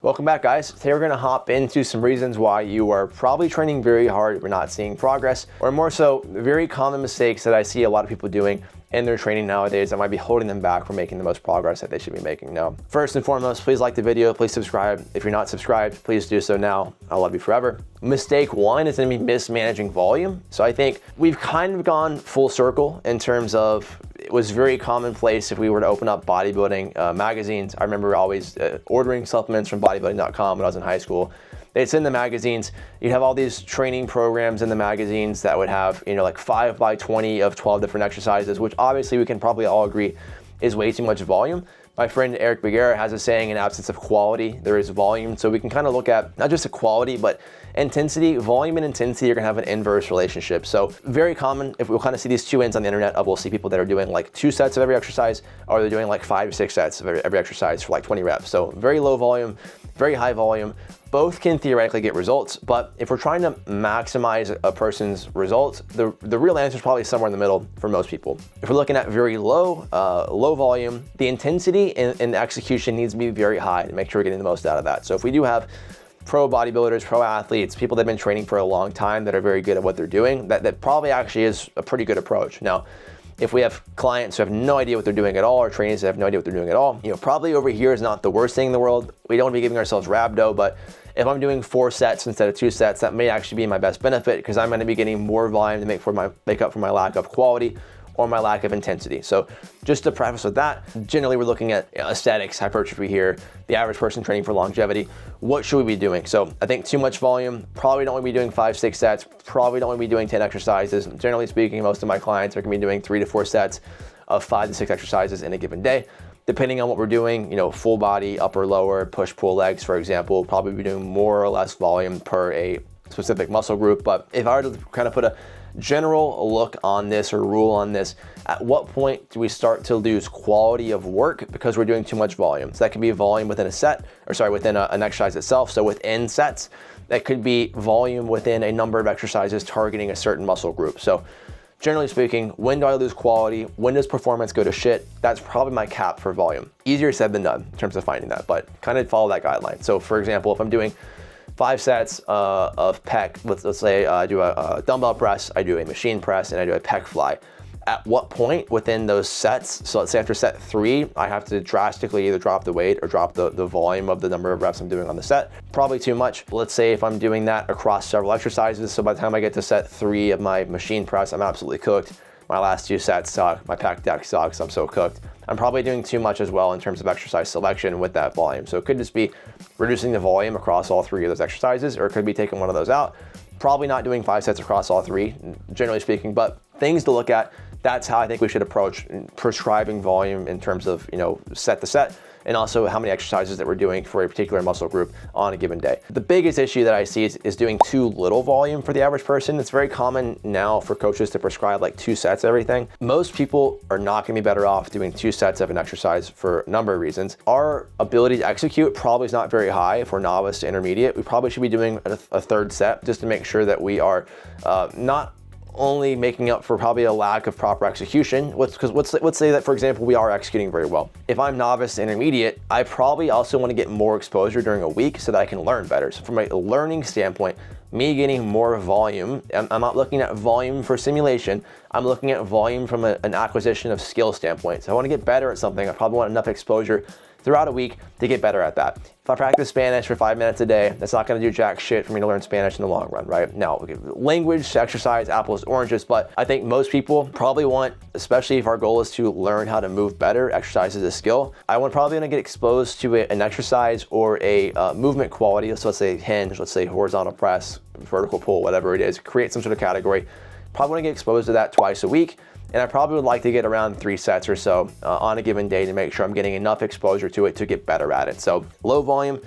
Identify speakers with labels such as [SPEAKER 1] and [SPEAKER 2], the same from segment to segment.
[SPEAKER 1] Welcome back, guys. Today we're gonna hop into some reasons why you are probably training very hard but not seeing progress, or more so, very common mistakes that I see a lot of people doing in their training nowadays that might be holding them back from making the most progress that they should be making. Now, first and foremost, please like the video, please subscribe. If you're not subscribed, please do so now. I'll love you forever. Mistake one is gonna be mismanaging volume. So I think we've kind of gone full circle in terms of it was very commonplace if we were to open up bodybuilding magazines. I remember always ordering supplements from bodybuilding.com when I was in high school. It's in the magazines. You'd have all these training programs in the magazines that would have, like 5 by 20 of 12 different exercises, which obviously we can probably all agree is way too much volume. My friend Eric Bagheera has a saying, in absence of quality, there is volume. So we can kind of look at not just the quality, but intensity. Volume and intensity are gonna have an inverse relationship. So very common, if we'll kind of see these two ends on the internet of, we'll see people that are doing like 2 sets of every exercise, or they're doing like 5 to 6 sets of every exercise for like 20 reps. So very low volume, very high volume. Both can theoretically get results, but if we're trying to maximize a person's results, the real answer is probably somewhere in the middle for most people. If we're looking at very low volume, the intensity and the execution needs to be very high to make sure we're getting the most out of that. So if we do have pro bodybuilders, pro athletes, people that have been training for a long time that are very good at what they're doing, that probably actually is a pretty good approach. Now, if we have clients who have no idea what they're doing at all, or trainees that have no idea what they're doing at all, probably over here is not the worst thing in the world. We don't want to be giving ourselves rhabdo, but if I'm doing 4 sets instead of 2 sets, that may actually be my best benefit because I'm going to be getting more volume to make up for my lack of quality or my lack of intensity. So just to preface with that, generally we're looking at aesthetics, hypertrophy here, the average person training for longevity. What should we be doing? So I think too much volume, probably don't want to be doing 5, 6 sets, probably don't want to be doing 10 exercises. Generally speaking, most of my clients are going to be doing 3 to 4 sets of 5 to 6 exercises in a given day. Depending on what we're doing, full body, upper, lower, push, pull legs, for example, probably be doing more or less volume per a specific muscle group. But if I were to kind of put a general look on this or rule on this, at what point do we start to lose quality of work because we're doing too much volume? So that could be volume within a set, within an exercise itself. So within sets, that could be volume within a number of exercises targeting a certain muscle group. So generally speaking, when do I lose quality? When does performance go to shit? That's probably my cap for volume. Easier said than done in terms of finding that, but kind of follow that guideline. So for example, if I'm doing 5 sets of pec, let's say I do a dumbbell press, I do a machine press, and I do a pec fly. At what point within those sets, so let's say after set 3, I have to drastically either drop the weight or drop the volume of the number of reps I'm doing on the set? Probably too much. Let's say if I'm doing that across several exercises, so by the time I get to set 3 of my machine press, I'm absolutely cooked. My last 2 sets suck, my pec deck sucks, I'm so cooked. I'm probably doing too much as well in terms of exercise selection with that volume. So it could just be reducing the volume across all 3 of those exercises, or it could be taking one of those out. Probably not doing 5 sets across all 3, generally speaking, but things to look at. That's how I think we should approach prescribing volume in terms of, set to set, and also how many exercises that we're doing for a particular muscle group on a given day. The biggest issue that I see is doing too little volume for the average person. It's very common now for coaches to prescribe like 2 sets of everything. Most people are not gonna be better off doing 2 sets of an exercise for a number of reasons. Our ability to execute probably is not very high if we're novice to intermediate. We probably should be doing a 3rd set just to make sure that we are not only making up for probably a lack of proper execution. Because let's say that, for example, we are executing very well. If I'm novice to intermediate, I probably also want to get more exposure during a week so that I can learn better. So from a learning standpoint, me getting more volume, I'm not looking at volume for simulation, I'm looking at volume from an acquisition of skill standpoint. So I want to get better at something, I probably want enough exposure throughout a week to get better at that. If I practice Spanish for 5 minutes a day, that's not gonna do jack shit for me to learn Spanish in the long run, right? Now, language, exercise, apples, oranges, but I think most people probably want, especially if our goal is to learn how to move better, exercise is a skill, probably gonna get exposed to an exercise or a movement quality, so let's say hinge, let's say horizontal press, vertical pull, whatever it is, create some sort of category. Probably wanna get exposed to that twice a week. And I probably would like to get around 3 sets or so on a given day to make sure I'm getting enough exposure to it to get better at it. So low volume,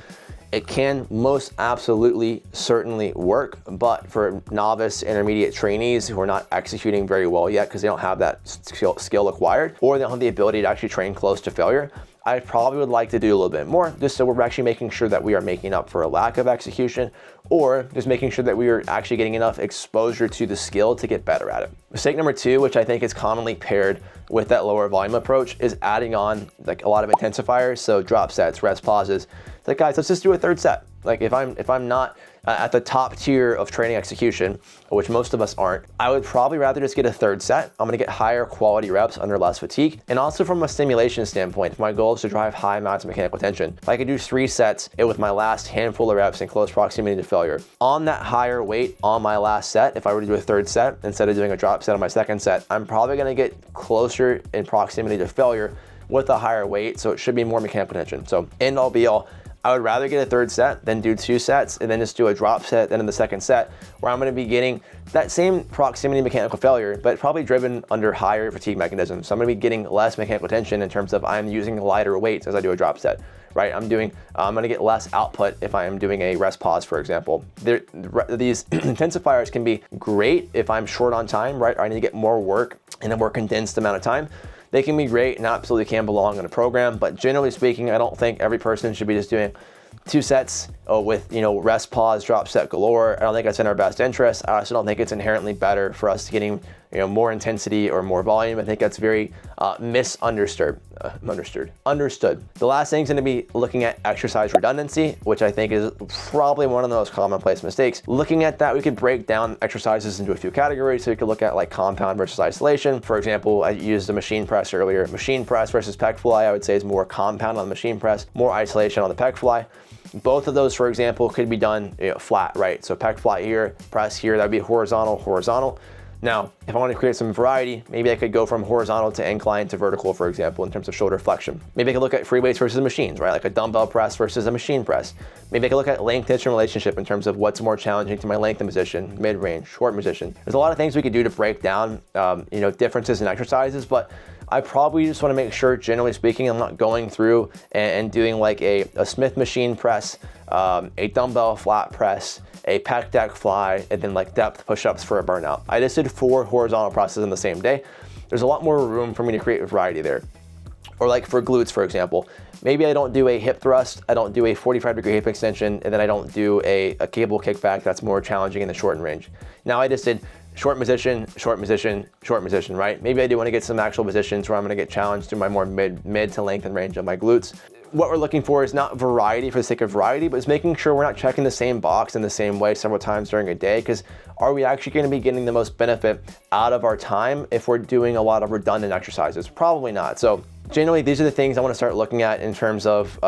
[SPEAKER 1] it can most absolutely certainly work, but for novice intermediate trainees who are not executing very well yet because they don't have that skill acquired, or they don't have the ability to actually train close to failure, I probably would like to do a little bit more, just so we're actually making sure that we are making up for a lack of execution, or just making sure that we are actually getting enough exposure to the skill to get better at it. Mistake number 2, which I think is commonly paired with that lower volume approach, is adding on like a lot of intensifiers, so drop sets, rest pauses, It's like, guys, let's just do a third set. Like if I'm not at the top tier of training execution, which most of us aren't, I would probably rather just get a third set. I'm gonna get higher quality reps under less fatigue. And also from a stimulation standpoint, if my goal is to drive high amounts of mechanical tension, if I could do 3 sets with my last handful of reps in close proximity to failure, on that higher weight on my last set, if I were to do a third set instead of doing a drop set on my second set, I'm probably gonna get closer in proximity to failure with a higher weight, so it should be more mechanical tension. So end all be all, I would rather get a third set than do 2 sets and then just do a drop set then in the second set, where I'm gonna be getting that same proximity mechanical failure, but probably driven under higher fatigue mechanisms. So I'm gonna be getting less mechanical tension in terms of I'm using lighter weights as I do a drop set, right? I'm gonna get less output if I am doing a rest pause, for example. These intensifiers can be great if I'm short on time, right? Or I need to get more work in a more condensed amount of time. They can be great and absolutely can belong in a program, but generally speaking, I don't think every person should be just doing 2 sets with, rest pause, drop set galore. I don't think that's in our best interest. I also don't think it's inherently better for us getting, more intensity or more volume. I think that's very misunderstood. Understood. The last thing is going to be looking at exercise redundancy, which I think is probably one of the most commonplace mistakes. Looking at that, we could break down exercises into a few categories. So we could look at like compound versus isolation. For example, I used the machine press earlier. Machine press versus pec fly, I would say, is more compound on the machine press, more isolation on the pec fly. Both of those, for example, could be done flat, right? So pec fly here, press here, that'd be horizontal. Now, if I want to create some variety, maybe I could go from horizontal to incline to vertical, for example, in terms of shoulder flexion. Maybe I could look at free weights versus machines, right? Like a dumbbell press versus a machine press. Maybe I could look at length tension relationship in terms of what's more challenging to my length and position, mid-range, short position. There's a lot of things we could do to break down, differences in exercises, but I probably just want to make sure, generally speaking, I'm not going through and doing like a Smith machine press, a dumbbell flat press, a pec deck fly, and then like depth push-ups for a burnout. I just did 4 horizontal presses in the same day. There's a lot more room for me to create variety there. Or like for glutes, for example, maybe I don't do a hip thrust, I don't do a 45-degree hip extension, and then I don't do a cable kickback that's more challenging in the shortened range. Now I just did short position, right? Maybe I do want to get some actual positions where I'm going to get challenged to my more mid to length and range of my glutes. What we're looking for is not variety for the sake of variety, but it's making sure we're not checking the same box in the same way several times during a day, because are we actually going to be getting the most benefit out of our time if we're doing a lot of redundant exercises? Probably not. So generally, these are the things I want to start looking at in terms of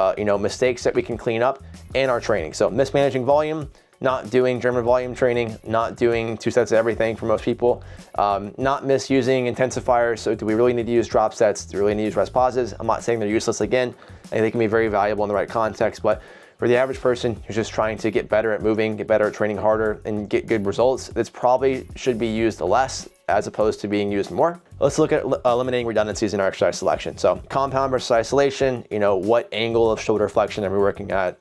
[SPEAKER 1] mistakes that we can clean up in our training. So mismanaging volume, not doing German volume training, not doing 2 sets of everything for most people, not misusing intensifiers. So do we really need to use drop sets? Do we really need to use rest pauses? I'm not saying they're useless again. I think they can be very valuable in the right context, but for the average person who's just trying to get better at moving, get better at training harder, and get good results, this probably should be used less as opposed to being used more. Let's look at eliminating redundancies in our exercise selection. So compound versus isolation, what angle of shoulder flexion are we working at?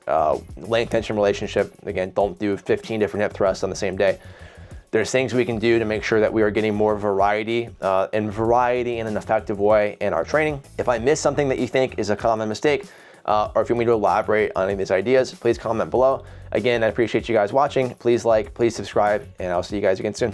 [SPEAKER 1] Length tension relationship. Again, don't do 15 different hip thrusts on the same day. There's things we can do to make sure that we are getting more variety in an effective way in our training. If I miss something that you think is a common mistake, or if you want me to elaborate on any of these ideas, please comment below. Again, I appreciate you guys watching. Please like, please subscribe, and I'll see you guys again soon.